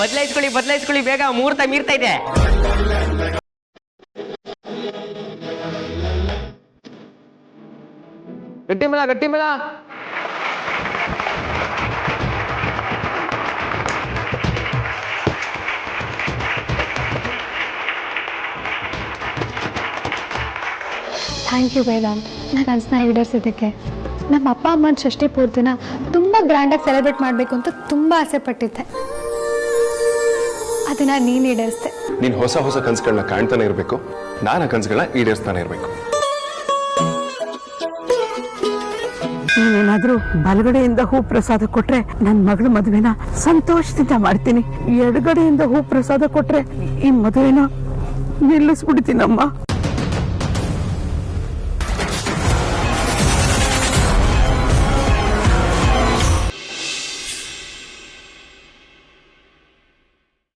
ಬದಲಾಯಿಸ್ಕೊಳ್ಳಿ ಬೇಗ ಮುಹೂರ್ತ ಮೀರ್ತಾ ಇದೆ. ಗಟ್ಟಿ ಮೇಳ ಥ್ಯಾಂಕ್ ಯು ವೇದಾಂತ್, ನನ್ನ ಕನಸನ್ನ ಈಡೇರಿಸಿದ್ದಕ್ಕೆ. ನಮ್ಮ ಅಪ್ಪ ಅಮ್ಮನ ಷಷ್ಠಿ ಪೂರ್ತಿನ ತುಂಬ ಗ್ರ್ಯಾಂಡಾಗಿ ಸೆಲೆಬ್ರೇಟ್ ಮಾಡಬೇಕು ಅಂತ ತುಂಬ ಆಸೆ ಪಟ್ಟಿದ್ದೆ. ಅದನ್ನ ನೀನು ಈಡೇರಿಸ್ದೆ. ನೀನು ಹೊಸ ಕನಸುಗಳನ್ನ ಕಾಣ್ತಾನೆ ಇರಬೇಕು, ನಾನು ಆ ಕನಸುಗಳನ್ನ ಈಡೇರಿಸ್ತಾನೆ ಇರಬೇಕು. ನೀನೇನಾದ್ರೂ ಬಲಗಡೆಯಿಂದ ಹೂ ಪ್ರಸಾದ ಕೊಟ್ರೆ ನನ್ನ ಮಗಳ ಮದುವೆನ ಸಂತೋಷದಿಂದ ಮಾಡ್ತೀನಿ. ಎಡಗಡೆಯಿಂದ ಹೂ ಪ್ರಸಾದ ಕೊಟ್ರೆ ಈ ಮದುವೆನ ನಿಲ್ಲಿಸ್ಬಿಡ್ತೀನಮ್ಮ.